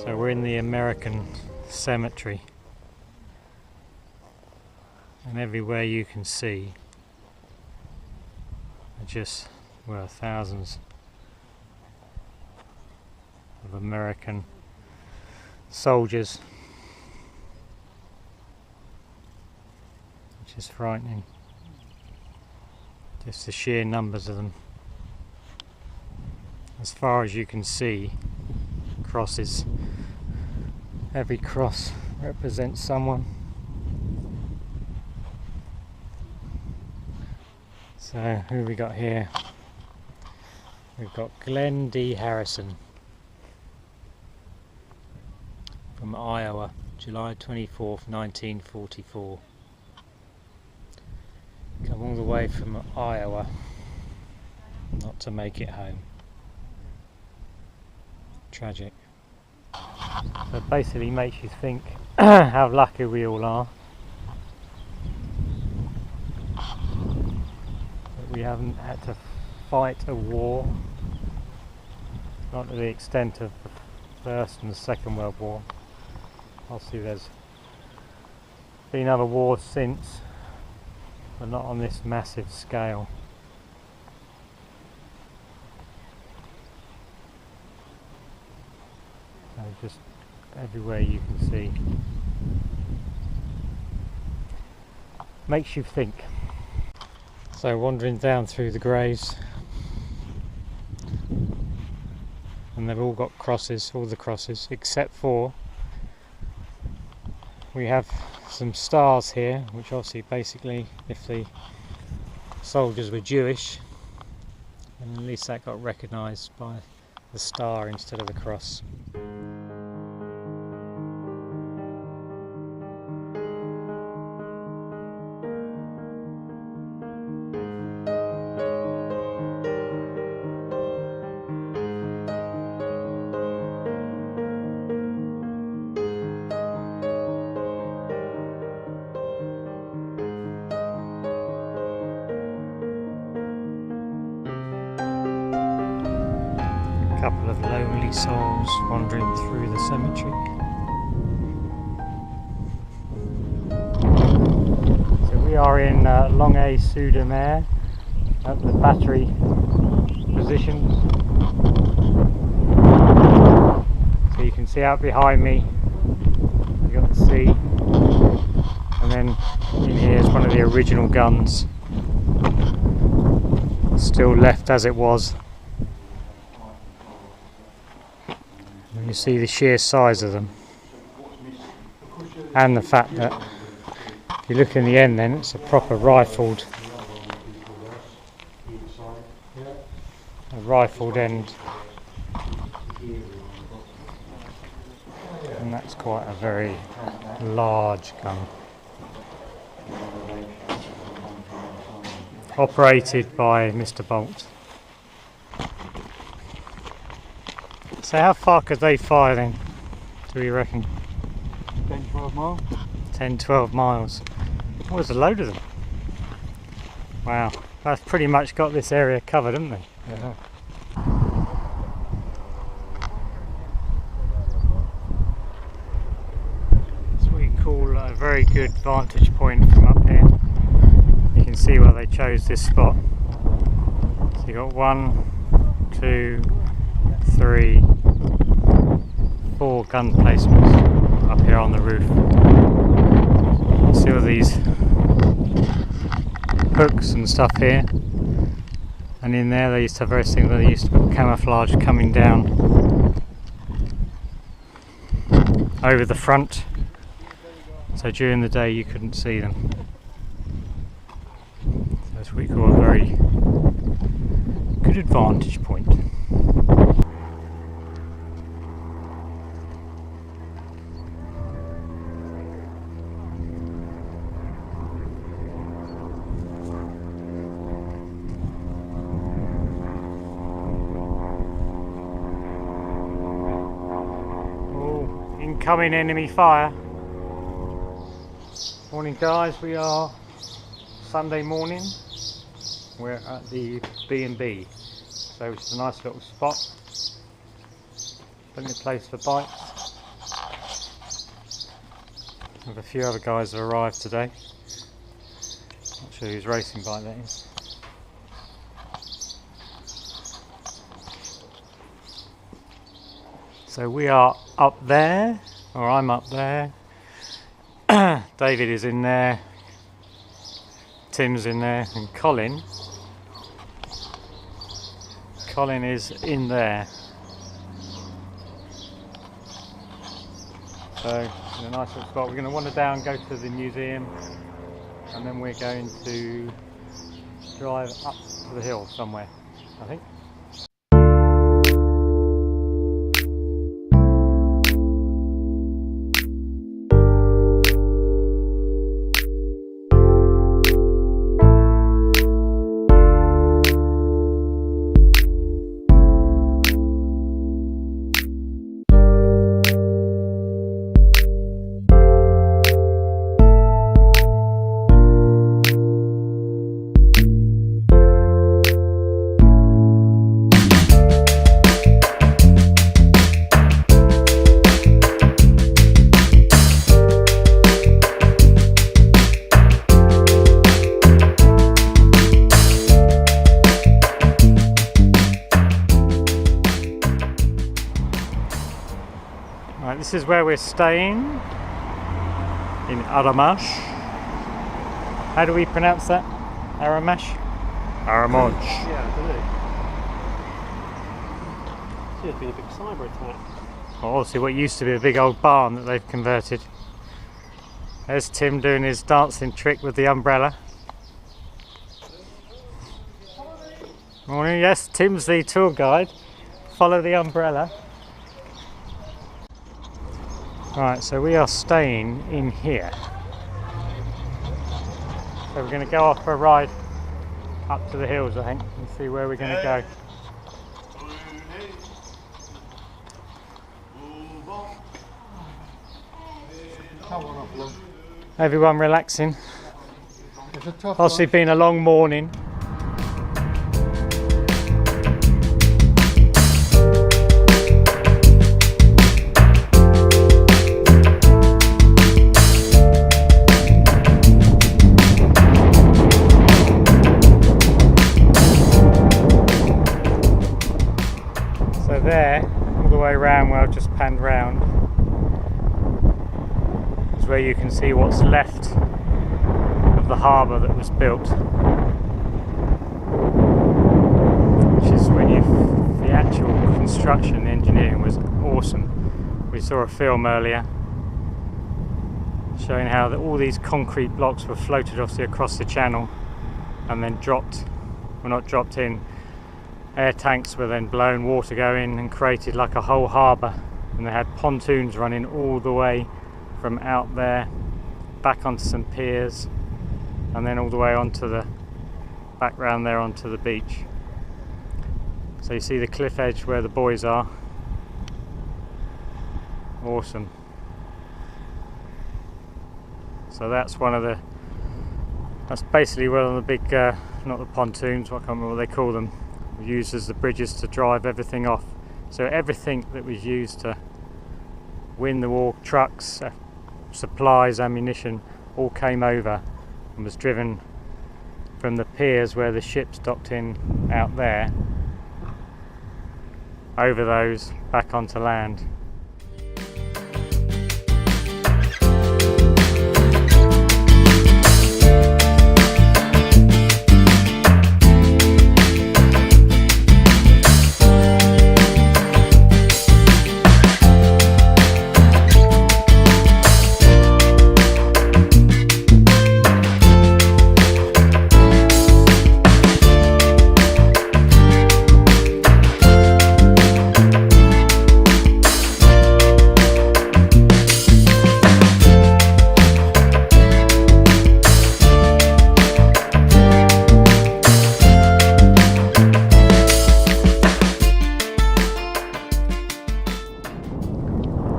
So we're in the American cemetery, and everywhere you can see are just, well, thousands of American soldiers, which is frightening, just the sheer numbers of them. As far as you can see, crosses. Every cross represents someone. So who have we got here? We've got Glenn D. Harrison from Iowa, July 24th, 1944. Come all the way from Iowa not to make it home. Tragic. So it basically makes you think how lucky we all are that we haven't had to fight a war, not to the extent of the First and the Second World War. Obviously there's been other wars since, but not on this massive scale. So just everywhere you can see. Makes you think. So wandering down through the graves, and they've all got crosses, all the crosses, except for we have some stars here, which obviously basically if the soldiers were Jewish, then at least that got recognised by the star instead of the cross. Couple of lonely souls wandering through the cemetery. So we are in Longueuil-sur-Mer at the battery positions. So you can see out behind me, you've got the sea, and then in here is one of the original guns, still left as it was. You see the sheer size of them, and the fact that if you look in the end, then it's a proper rifled end, and that's quite a very large gun, operated by Mr. Bolt. So how far could they fire then, do you reckon? 10-12 miles. 10-12 miles. Oh, there's a load of them. Wow, that's pretty much got this area covered, haven't they? Yeah. That's what you call a very good vantage point from up here. You can see why they chose this spot. So you got 1, 2, 3, 4 gun placements up here on the roof. You see all these hooks and stuff here, and in there they used to have various things where they used to put camouflage coming down over the front, so during the day you couldn't see them. So that's what we call a very good advantage point. Incoming enemy fire. Morning guys, we are Sunday morning. We're at the B&B, so it's a nice little spot. Plenty of place for bikes. with a few other guys that arrived today. Not sure whose racing bike that is. So we are up there, or I'm up there. David is in there, Tim's in there, and Colin is in there. So in a nice little spot. We're going to wander down, go to the museum, and then we're going to drive up to the hill somewhere, I think. Right, this is where we're staying, in Aramash. How do we pronounce that? Aramash? Aramash. Yeah, I don't know. There's been a big cyber attack. Oh, obviously what used to be a big old barn that they've converted. There's Tim doing his dancing trick with the umbrella. Morning, yes, Tim's the tour guide. Follow the umbrella. Right, so we are staying in here. So we're going to go off for a ride up to the hills, I think, and see where we're going to go. Everyone relaxing. It's a tough Obviously one. been a long morning. So there, all the way around where I've just panned round, is where you can see what's left of the harbour that was built. Which is when the actual construction, the engineering was awesome. We saw a film earlier showing how all these concrete blocks were floated obviously across the channel and then dropped, well not dropped in, air tanks were then blown, water going, and created like a whole harbour. And they had pontoons running all the way from out there back onto some piers and then all the way onto the back round there onto the beach. So you see the cliff edge where the buoys are. Awesome. So that's that's basically one of the big not the pontoons, I can't remember what they call them, used as the bridges to drive everything off. So everything that was used to win the war, trucks, supplies, ammunition, all came over and was driven from the piers where the ships docked in out there, over those, back onto land.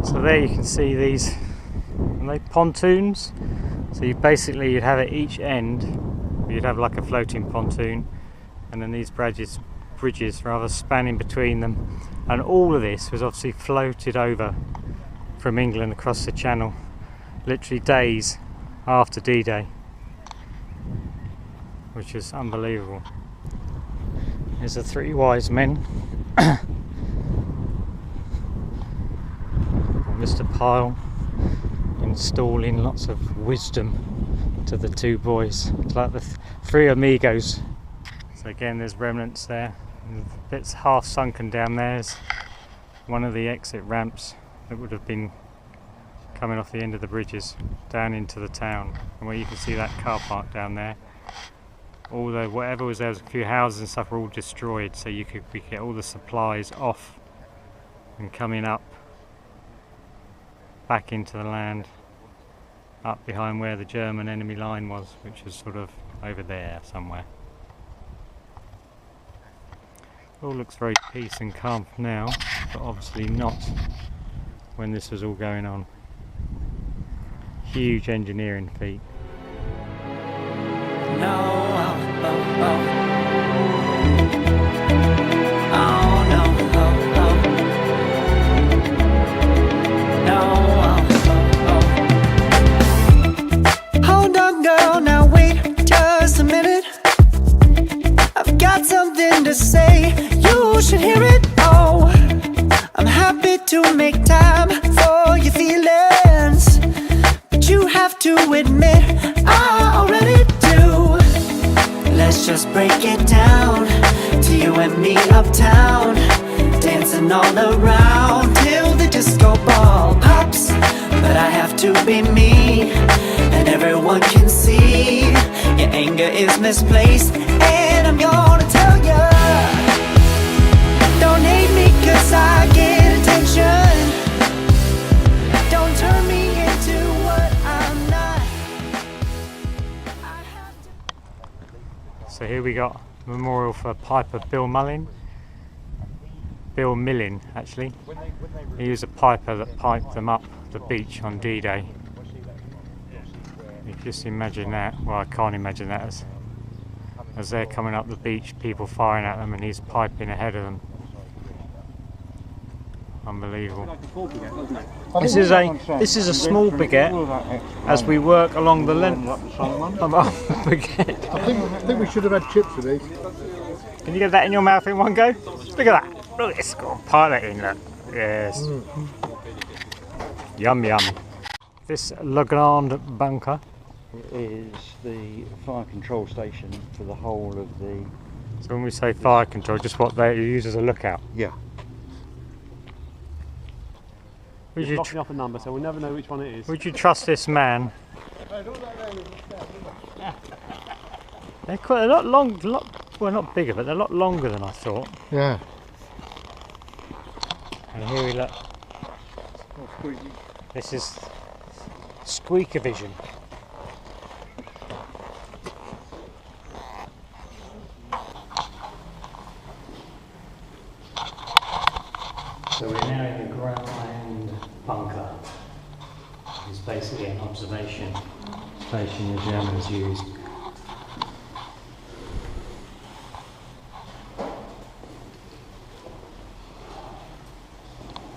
So there you can see these, are they pontoons? So you'd have at each end, you'd have like a floating pontoon, and then these bridges rather spanning between them. And all of this was obviously floated over from England across the channel, literally days after D-Day, which is unbelievable. Here's the three wise men. Mr. Pyle installing lots of wisdom to the two boys. It's like the three amigos. So again, there's remnants there. The bit's half sunken down there is one of the exit ramps that would have been coming off the end of the bridges down into the town. And where you can see that car park down there, although whatever was there was a few houses and stuff were all destroyed, so we could get all the supplies off and coming up back into the land up behind where the German enemy line was, which was sort of over there somewhere. All looks very peace and calm now, but obviously not when this was all going on. Huge engineering feat. Hold on, girl, now wait just a minute. I've got something to say, you should hear it. Oh, I'm happy to make time for your feelings, but you have to admit I already do. Let's just break it down to you and me uptown, dancing all around till the disco ball pops. But I have to be me, and everyone can see your anger is misplaced, and I'm gonna tell ya, don't hate me cause I get attention. Don't turn me into what I'm not. I have to. So here we got a memorial for piper Bill Millin actually. He was a piper that piped them up the beach on D-Day. You just imagine that. Well, I can't imagine that as they're coming up the beach, people firing at them and he's piping ahead of them. Unbelievable. This is a small baguette as we work along the length of our baguette. I think we should have had chips with these. Can you get that in your mouth in one go? Look at that. Look, it's got a pile that in, look. Yes. Yum yum. This Le Grand bunker is the fire control station for the whole of the... So when we say fire control, just what they use as a lookout? Yeah. It's locking up a number, so we'll never know which one it is. Would you trust this man? They're quite a lot long, well not bigger, but they're a lot longer than I thought. Yeah. And here we look. This is Squeaker Vision. So we're now in the ground bunker. It's basically an observation station the Germans used.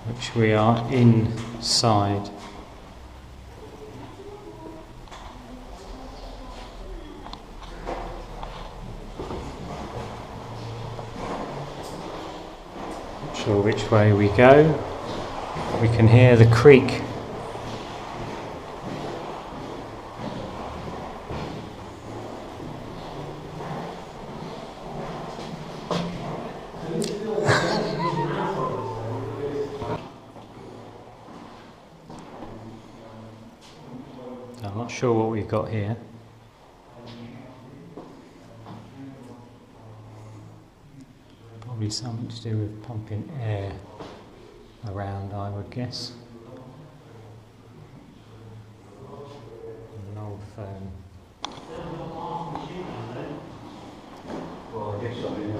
Which we are inside. Not sure which way we go. We can hear the creek. I'm not sure what we've got here. Probably something to do with pumping air around, I would guess. An old phone.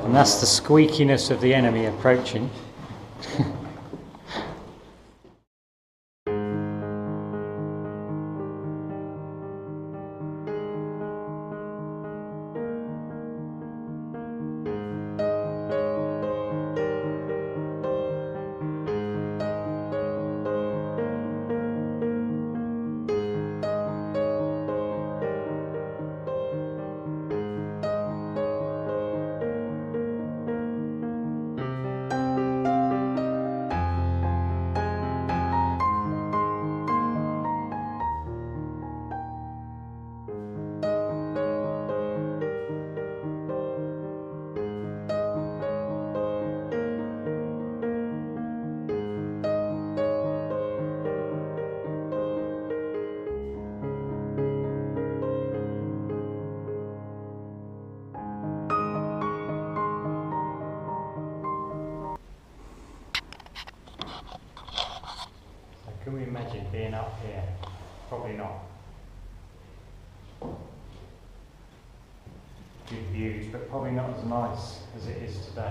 And that's the squeakiness of the enemy approaching. Can we imagine being up here? Probably not. Good views, but probably not as nice as it is today.